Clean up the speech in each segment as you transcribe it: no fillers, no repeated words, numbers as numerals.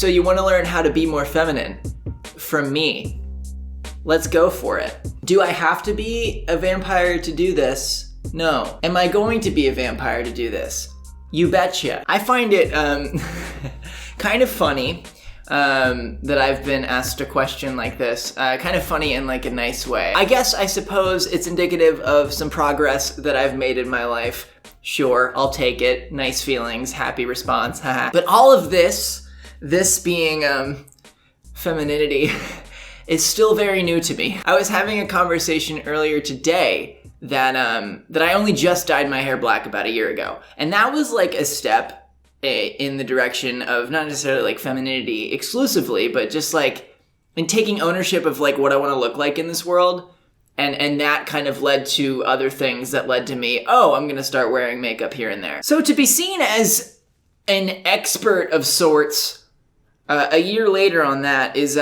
So you want to learn how to be more feminine? From me. Let's go for it. Do I have to be a vampire to do this? No. Am I going to be a vampire to do this? You betcha. I find it kind of funny that I've been asked a question like this. Kind of funny in like a nice way. I suppose it's indicative of some progress that I've made in my life. Sure, I'll take it. Nice feelings, happy response, haha. But all of this being femininity, is still very new to me. I was having a conversation earlier today that I only just dyed my hair black about a year ago. And that was like a step in the direction of not necessarily like femininity exclusively, but just like in taking ownership of like what I want to look like in this world. And that kind of led to other things that led to me, I'm going to start wearing makeup here and there. So to be seen as an expert of sorts a year later on that is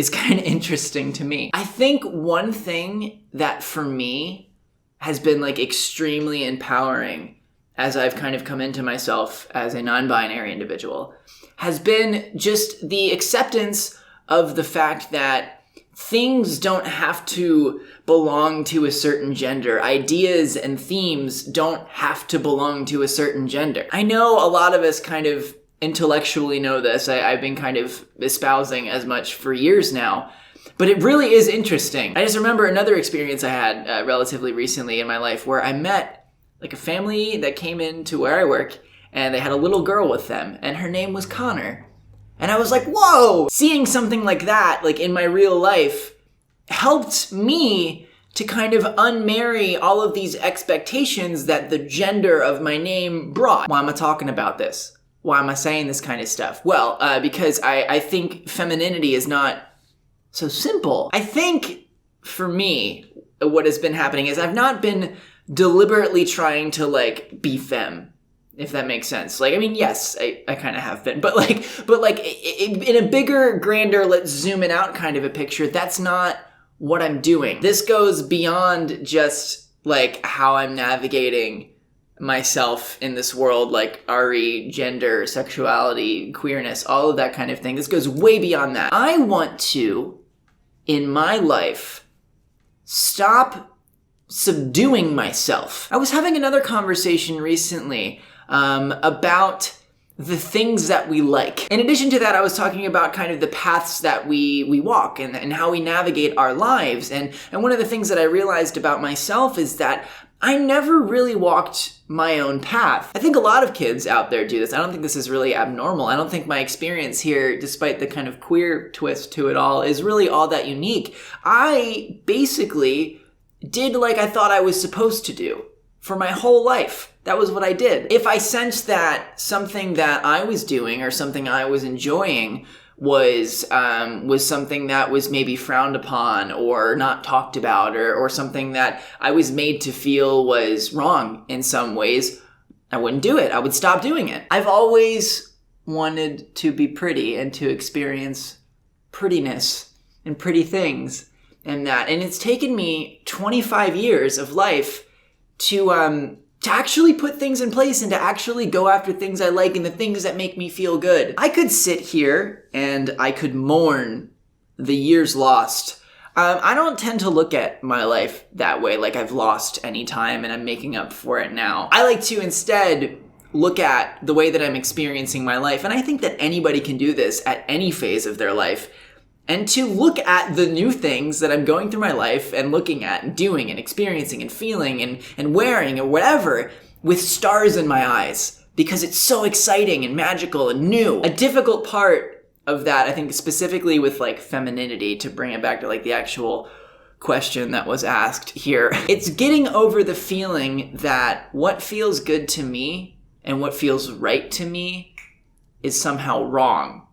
kind of interesting to me. I think one thing that for me has been like extremely empowering as I've kind of come into myself as a non-binary individual has been just the acceptance of the fact that things don't have to belong to a certain gender. Ideas and themes don't have to belong to a certain gender. I know a lot of us kind of intellectually know this. I've been kind of espousing as much for years now. But it really is interesting. I just remember another experience I had relatively recently in my life where I met like a family that came into where I work and they had a little girl with them and her name was Connor. And I was like, whoa! Seeing something like that, like in my real life, helped me to kind of unmarry all of these expectations that the gender of my name brought. Why am I talking about this? Why am I saying this kind of stuff? Well, because I think femininity is not so simple. I think, for me, what has been happening is I've not been deliberately trying to, like, be femme. If that makes sense. Like, I mean, yes, I kind of have been, but in a bigger, grander, let's zoom it out kind of a picture, that's not what I'm doing. This goes beyond just, like, how I'm navigating myself in this world, like RE, gender, sexuality, queerness, all of that kind of thing. This goes way beyond that. I want to, in my life, stop subduing myself. I was having another conversation recently about the things that we like. In addition to that, I was talking about kind of the paths that we walk and how we navigate our lives. And one of the things that I realized about myself is that I never really walked my own path. I think a lot of kids out there do this. I don't think this is really abnormal. I don't think my experience here, despite the kind of queer twist to it all, is really all that unique. I basically did like I thought I was supposed to do for my whole life. That was what I did. If I sensed that something that I was doing or something I was enjoying was something that was maybe frowned upon or not talked about or something that I was made to feel was wrong in some ways, I wouldn't do it. I would stop doing it. I've always wanted to be pretty and to experience prettiness and pretty things and that. And it's taken me 25 years of life to actually put things in place and to actually go after things I like and the things that make me feel good. I could sit here and I could mourn the years lost. I don't tend to look at my life that way, like I've lost any time and I'm making up for it now. I like to instead look at the way that I'm experiencing my life, and I think that anybody can do this at any phase of their life, and to look at the new things that I'm going through my life and looking at and doing and experiencing and feeling and wearing or whatever with stars in my eyes because it's so exciting and magical and new. A difficult part of that, I think specifically with like femininity, to bring it back to like the actual question that was asked here, it's getting over the feeling that what feels good to me and what feels right to me is somehow wrong.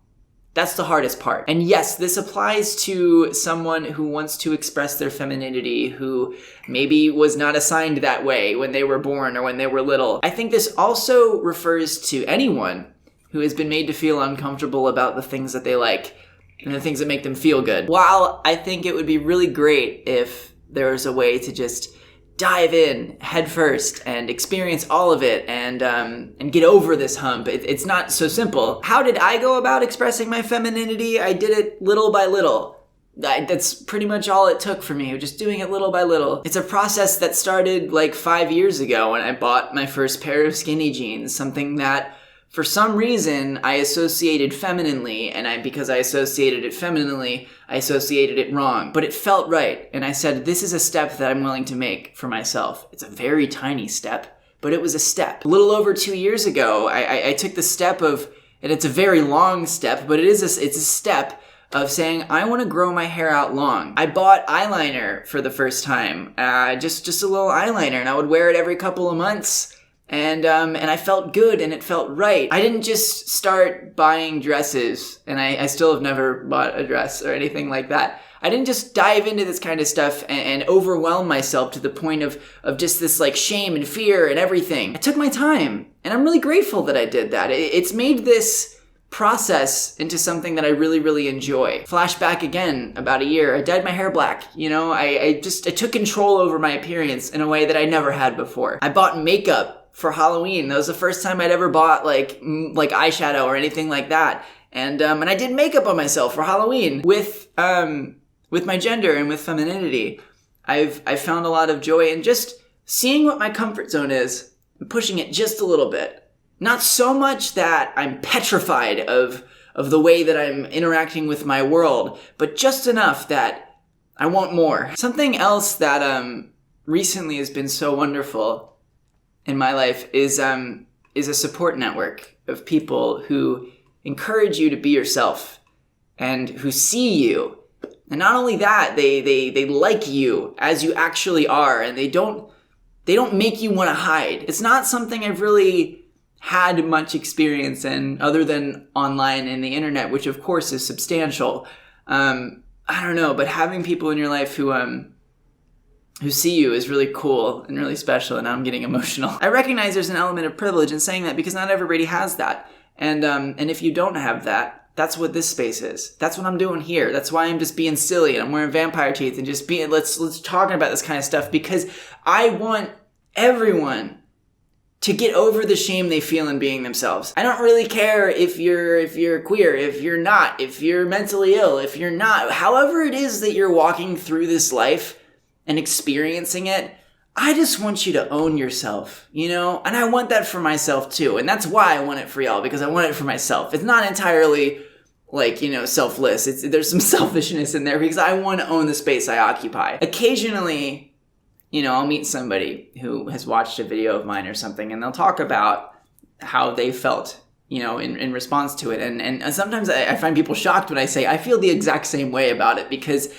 That's the hardest part. And yes, this applies to someone who wants to express their femininity, who maybe was not assigned that way when they were born or when they were little. I think this also refers to anyone who has been made to feel uncomfortable about the things that they like and the things that make them feel good. While I think it would be really great if there was a way to just dive in head first and experience all of it and get over this hump. It's not so simple. How did I go about expressing my femininity? I did it little by little. That's pretty much all it took for me, just doing it little by little. It's a process that started like 5 years ago when I bought my first pair of skinny jeans, something that for some reason I associated femininely, and because I associated it femininely, I associated it wrong. But it felt right, and I said, this is a step that I'm willing to make for myself. It's a very tiny step, but it was a step. A little over 2 years ago, I took the step of, and it's a very long step, but it's a step of saying, I want to grow my hair out long. I bought eyeliner for the first time, just a little eyeliner, and I would wear it every couple of months, and I felt good, and it felt right. I didn't just start buying dresses, and I still have never bought a dress or anything like that. I didn't just dive into this kind of stuff and overwhelm myself to the point of just this like shame and fear and everything. I took my time, and I'm really grateful that I did that. It's made this process into something that I really, really enjoy. Flashback again, about a year, I dyed my hair black. I took control over my appearance in a way that I never had before. I bought makeup for Halloween. That was the first time I'd ever bought like eyeshadow or anything like that. And I did makeup on myself for Halloween with my gender and with femininity. I've found a lot of joy in just seeing what my comfort zone is and pushing it just a little bit. Not so much that I'm petrified of the way that I'm interacting with my world, but just enough that I want more. Something else that recently has been so wonderful in my life is a support network of people who encourage you to be yourself and who see you. And not only that, they like you as you actually are, and they don't make you want to hide. It's not something I've really had much experience in other than online and the internet, which of course is substantial. I don't know, but having people in your life who see you is really cool and really special, and I'm getting emotional. I recognize there's an element of privilege in saying that because not everybody has that. And if you don't have that, that's what this space is. That's what I'm doing here. That's why I'm just being silly and I'm wearing vampire teeth and just being, let's talking about this kind of stuff, because I want everyone to get over the shame they feel in being themselves. I don't really care if you're queer, if you're not, if you're mentally ill, if you're not. However it is that you're walking through this life and experiencing it, I just want you to own yourself, And I want that for myself too. And that's why I want it for y'all, because I want it for myself. It's not entirely selfless. There's some selfishness in there because I want to own the space I occupy. Occasionally, I'll meet somebody who has watched a video of mine or something, and they'll talk about how they felt, in response to it. And sometimes I find people shocked when I say, I feel the exact same way about it because,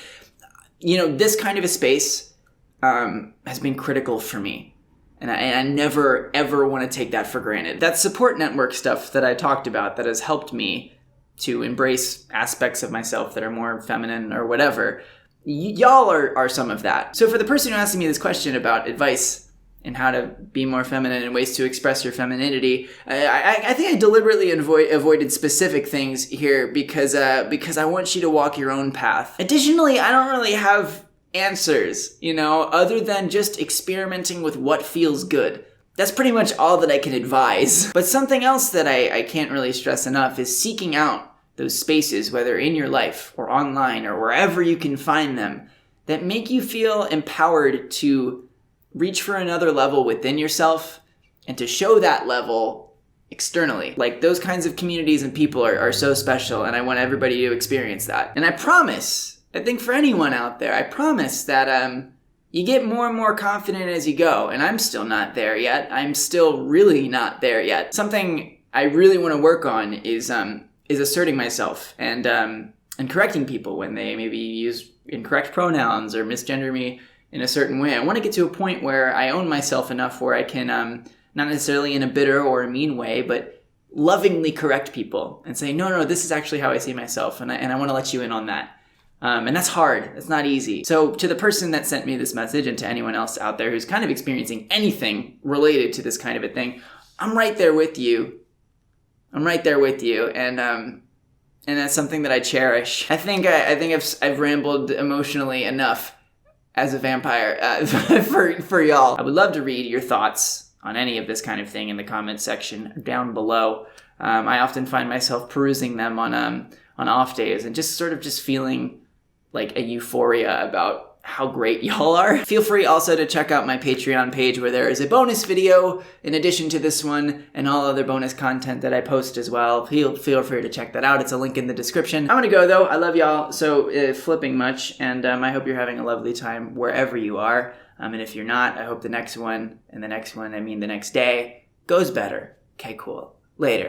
this kind of a space has been critical for me. And I never, ever want to take that for granted. That support network stuff that I talked about that has helped me to embrace aspects of myself that are more feminine or whatever, y'all are some of that. So for the person who asked me this question about advice and how to be more feminine and ways to express your femininity, I think I deliberately avoided specific things here because I want you to walk your own path. Additionally, I don't really have answers, other than just experimenting with what feels good. That's pretty much all that I can advise. But something else that I can't really stress enough is seeking out those spaces, whether in your life or online or wherever you can find them, that make you feel empowered to reach for another level within yourself and to show that level externally. Like those kinds of communities and people are so special, and I want everybody to experience that. And I promise, I think for anyone out there, I promise that you get more and more confident as you go. And I'm still not there yet. I'm still really not there yet. Something I really want to work on is asserting myself and correcting people when they maybe use incorrect pronouns or misgender me in a certain way. I want to get to a point where I own myself enough where I can, not necessarily in a bitter or a mean way, but lovingly correct people and say, no, this is actually how I see myself, and I want to let you in on that. And that's hard. It's not easy. So to the person that sent me this message, and to anyone else out there who's kind of experiencing anything related to this kind of a thing, I'm right there with you. And that's something that I cherish. I think I've rambled emotionally enough. as a vampire for y'all. I would love to read your thoughts on any of this kind of thing in the comments section down below. I often find myself perusing them on off days and just sort of just feeling like a euphoria about how great y'all are. Feel free also to check out my Patreon page where there is a bonus video in addition to this one and all other bonus content that I post as well. Feel free to check that out. It's a link in the description. I'm gonna go though. I love y'all so flipping much, and I hope you're having a lovely time wherever you are. And if you're not, I hope the next one, and the next one, I mean the next day, goes better. Okay, cool. Later.